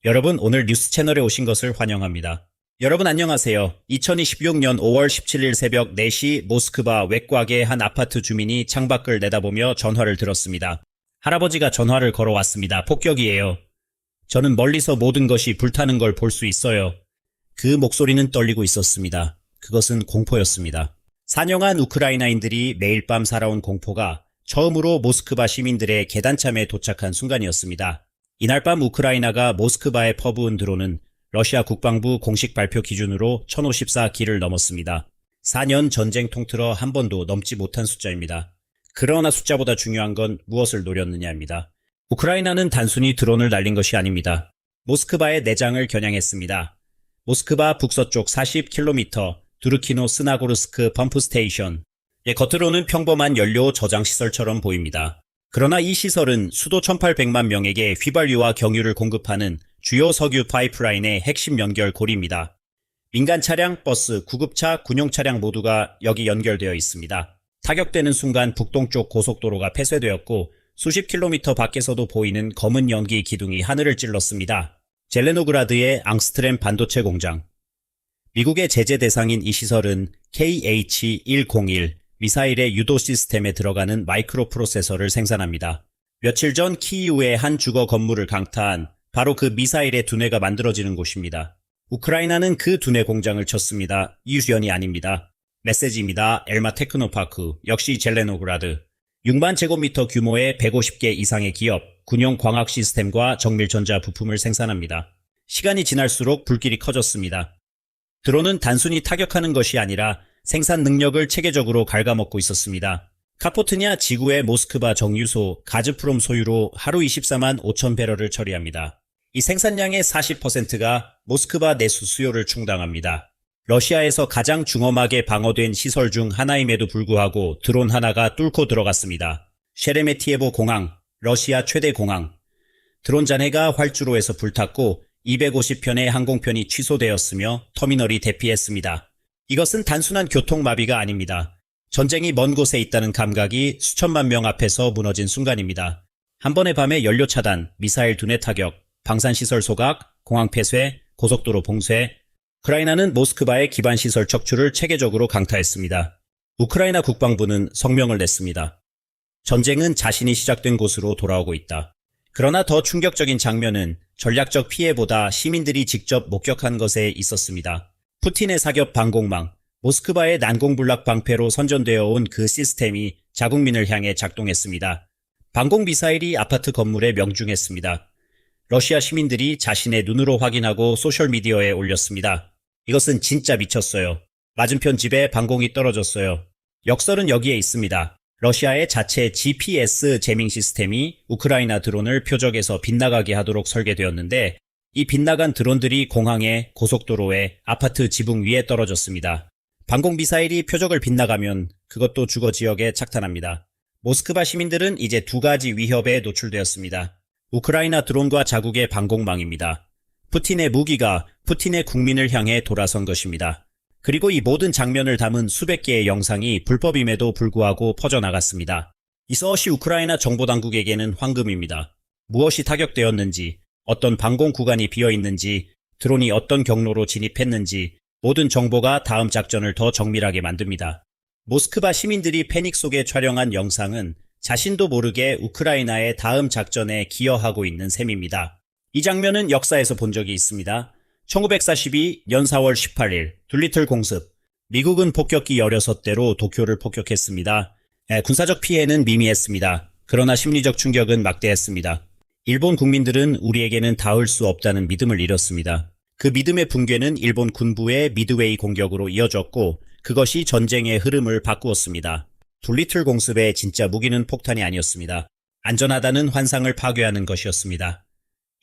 여러분, 오늘 뉴스 채널에 오신 것을 환영합니다. 여러분 안녕하세요. 2026년 5월 17일 새벽 4시 모스크바 외곽의 한 아파트 주민이 창밖을 내다보며 전화를 들었습니다. 할아버지가 전화를 걸어왔습니다. 폭격이에요. 저는 멀리서 모든 것이 불타는 걸 볼 수 있어요. 그 목소리는 떨리고 있었습니다. 그것은 공포였습니다. 사냥한 우크라이나인들이 매일 밤 살아온 공포가 처음으로 모스크바 시민들의 계단참에 도착한 순간이었습니다. 이날 밤 우크라이나가 모스크바에 퍼부은 드론은 러시아 국방부 공식 발표 기준으로 1054기를 넘었습니다. 4년 전쟁 통틀어 한 번도 넘지 못한 숫자입니다. 그러나 숫자보다 중요한 건 무엇을 노렸느냐입니다. 우크라이나는 단순히 드론을 날린 것이 아닙니다. 모스크바의 내장을 겨냥했습니다. 모스크바 북서쪽 40km 두르키노 스나고르스크 펌프 스테이션. 겉으로는 평범한 연료 저장 시설처럼 보입니다. 그러나 이 시설은 수도 1800만 명에게 휘발유와 경유를 공급하는 주요 석유 파이프라인의 핵심 연결고리입니다. 민간 차량, 버스, 구급차, 군용 차량 모두가 여기 연결되어 있습니다. 타격되는 순간 북동쪽 고속도로가 폐쇄되었고 수십 킬로미터 밖에서도 보이는 검은 연기 기둥이 하늘을 찔렀습니다. 젤레노그라드의 앙스트렘 반도체 공장. 미국의 제재 대상인 이 시설은 KH-101 미사일의 유도 시스템에 들어가는 마이크로 프로세서를 생산합니다. 며칠 전 키이우의 한 주거 건물을 강타한 바로 그 미사일의 두뇌가 만들어지는 곳입니다. 우크라이나는 그 두뇌 공장을 쳤습니다. 이유연이 아닙니다. 메시지입니다. 엘마 테크노파크, 역시 젤레노그라드. 6만 제곱미터 규모의 150개 이상의 기업, 군용 광학 시스템과 정밀전자 부품을 생산합니다. 시간이 지날수록 불길이 커졌습니다. 드론은 단순히 타격하는 것이 아니라 생산 능력을 체계적으로 갉아먹고 있었습니다. 카포트냐 지구의 모스크바 정유소 가즈프롬 소유로 하루 24만 5천 배럴을 처리합니다. 이 생산량의 40%가 모스크바 내수 수요를 충당합니다. 러시아에서 가장 중엄하게 방어된 시설 중 하나임에도 불구하고 드론 하나가 뚫고 들어갔습니다. 셰레메티에보 공항, 러시아 최대 공항. 드론 잔해가 활주로에서 불탔고 250편의 항공편이 취소되었으며 터미널이 대피했습니다. 이것은 단순한 교통마비가 아닙니다. 전쟁이 먼 곳에 있다는 감각이 수천만 명 앞에서 무너진 순간입니다. 한 번의 밤에 연료 차단, 미사일 두뇌 타격, 방산시설 소각, 공항 폐쇄, 고속도로 봉쇄. 우크라이나는 모스크바의 기반시설 척추를 체계적으로 강타했습니다. 우크라이나 국방부는 성명을 냈습니다. 전쟁은 자신이 시작된 곳으로 돌아오고 있다. 그러나 더 충격적인 장면은 전략적 피해보다 시민들이 직접 목격한 것에 있었습니다. 푸틴의 사격 방공망, 모스크바의 난공불락 방패로 선전되어 온 그 시스템이 자국민을 향해 작동했습니다. 방공미사일이 아파트 건물에 명중했습니다. 러시아 시민들이 자신의 눈으로 확인하고 소셜미디어에 올렸습니다. 이것은 진짜 미쳤어요. 맞은편 집에 방공이 떨어졌어요. 역설은 여기에 있습니다. 러시아의 자체 GPS 제밍 시스템이 우크라이나 드론을 표적에서 빗나가게 하도록 설계되었는데 이 빗나간 드론들이 공항에, 고속도로에, 아파트 지붕 위에 떨어졌습니다. 방공미사일이 표적을 빗나가면 그것도 주거 지역에 착탄합니다. 모스크바 시민들은 이제 두 가지 위협에 노출되었습니다. 우크라이나 드론과 자국의 방공망입니다. 푸틴의 무기가 푸틴의 국민을 향해 돌아선 것입니다. 그리고 이 모든 장면을 담은 수백 개의 영상이 불법임에도 불구하고 퍼져나갔습니다. 이 서엇이 우크라이나 정보당국에게는 황금입니다. 무엇이 타격되었는지, 어떤 방공 구간이 비어있는지, 드론이 어떤 경로로 진입했는지 모든 정보가 다음 작전을 더 정밀하게 만듭니다. 모스크바 시민들이 패닉 속에 촬영한 영상은 자신도 모르게 우크라이나의 다음 작전에 기여하고 있는 셈입니다. 이 장면은 역사에서 본 적이 있습니다. 1942년 4월 18일 둘리틀 공습. 미국은 폭격기 16대로 도쿄를 폭격했습니다. 군사적 피해는 미미했습니다. 그러나 심리적 충격은 막대했습니다. 일본 국민들은 우리에게는 닿을 수 없다는 믿음을 잃었습니다. 그 믿음의 붕괴는 일본 군부의 미드웨이 공격으로 이어졌고 그것이 전쟁의 흐름을 바꾸었습니다. 둘리틀 공습의 진짜 무기는 폭탄이 아니었습니다. 안전하다는 환상을 파괴하는 것이었습니다.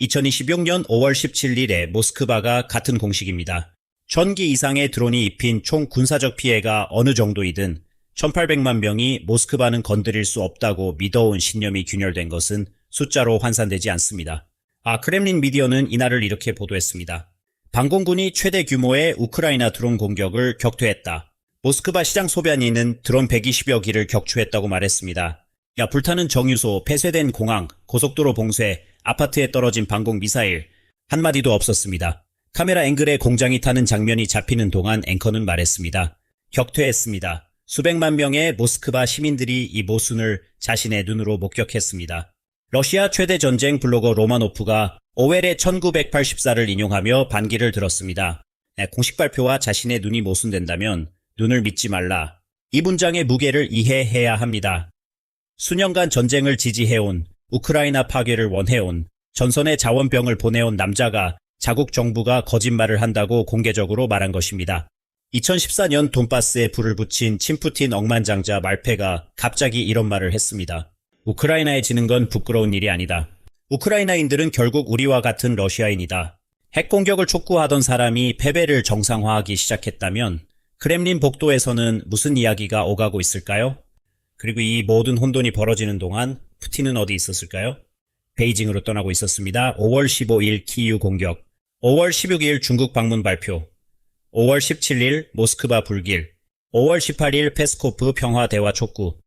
2026년 5월 17일에 모스크바가 같은 공식입니다. 1000기 이상의 드론이 입힌 총 군사적 피해가 어느 정도이든 1800만 명이 모스크바는 건드릴 수 없다고 믿어온 신념이 균열된 것은 숫자로 환산되지 않습니다. 크렘린 미디어는 이날을 이렇게 보도했습니다. 방공군이 최대 규모의 우크라이나 드론 공격을 격퇴했다. 모스크바 시장 소변이는 드론 120여 기를 격추했다고 말했습니다. 불타는 정유소, 폐쇄된 공항, 고속도로 봉쇄, 아파트에 떨어진 방공 미사일, 한마디도 없었습니다. 카메라 앵글에 공장이 타는 장면이 잡히는 동안 앵커는 말했습니다. 격퇴했습니다. 수백만 명의 모스크바 시민들이 이 모순을 자신의 눈으로 목격했습니다. 러시아 최대 전쟁 블로거 로마노프가 오웰의 1984를 인용하며 반기를 들었습니다. 공식 발표와 자신의 눈이 모순된다면 눈을 믿지 말라. 이 문장의 무게를 이해해야 합니다. 수년간 전쟁을 지지해온, 우크라이나 파괴를 원해온, 전선에 자원병을 보내온 남자가 자국 정부가 거짓말을 한다고 공개적으로 말한 것입니다. 2014년 돈바스에 불을 붙인 친푸틴 억만장자 말페가 갑자기 이런 말을 했습니다. 우크라이나에 지는 건 부끄러운 일이 아니다. 우크라이나인들은 결국 우리와 같은 러시아인이다. 핵공격을 촉구하던 사람이 패배를 정상화하기 시작했다면 크렘린 복도에서는 무슨 이야기가 오가고 있을까요? 그리고 이 모든 혼돈이 벌어지는 동안 푸틴은 어디 있었을까요? 베이징으로 떠나고 있었습니다. 5월 15일 키이우 공격, 5월 16일 중국 방문 발표, 5월 17일 모스크바 불길, 5월 18일 페스코프 평화 대화 촉구,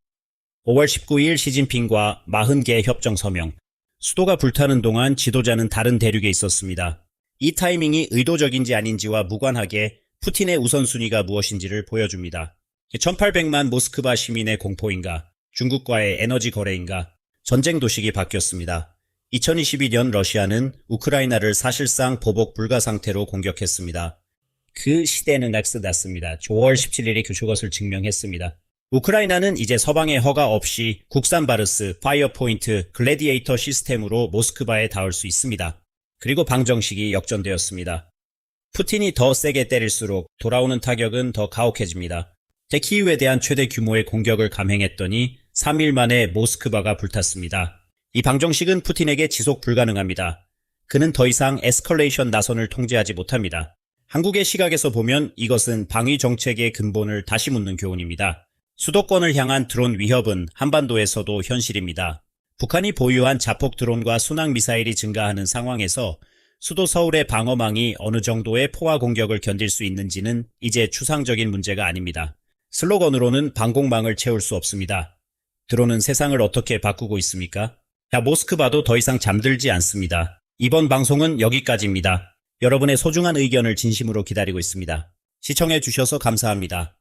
5월 19일 시진핑과 40개 협정 서명. 수도가 불타는 동안 지도자는 다른 대륙에 있었습니다. 이 타이밍이 의도적인지 아닌지와 무관하게 푸틴의 우선순위가 무엇인지를 보여줍니다. 1800만 모스크바 시민의 공포인가, 중국과의 에너지 거래인가, 전쟁 도식이 바뀌었습니다. 2022년 러시아는 우크라이나를 사실상 보복 불가 상태로 공격했습니다. 그 시대는 락스났습니다. 5월 17일이 그것을 증명했습니다. 우크라이나는 이제 서방의 허가 없이 국산 바르스, 파이어포인트, 글래디에이터 시스템으로 모스크바에 닿을 수 있습니다. 그리고 방정식이 역전되었습니다. 푸틴이 더 세게 때릴수록 돌아오는 타격은 더 가혹해집니다. 키이우에 대한 최대 규모의 공격을 감행했더니 3일 만에 모스크바가 불탔습니다. 이 방정식은 푸틴에게 지속 불가능합니다. 그는 더 이상 에스컬레이션 나선을 통제하지 못합니다. 한국의 시각에서 보면 이것은 방위 정책의 근본을 다시 묻는 교훈입니다. 수도권을 향한 드론 위협은 한반도에서도 현실입니다. 북한이 보유한 자폭 드론과 순항 미사일이 증가하는 상황에서 수도 서울의 방어망이 어느 정도의 포화 공격을 견딜 수 있는지는 이제 추상적인 문제가 아닙니다. 슬로건으로는 방공망을 채울 수 없습니다. 드론은 세상을 어떻게 바꾸고 있습니까? 모스크바도 더 이상 잠들지 않습니다. 이번 방송은 여기까지입니다. 여러분의 소중한 의견을 진심으로 기다리고 있습니다. 시청해 주셔서 감사합니다.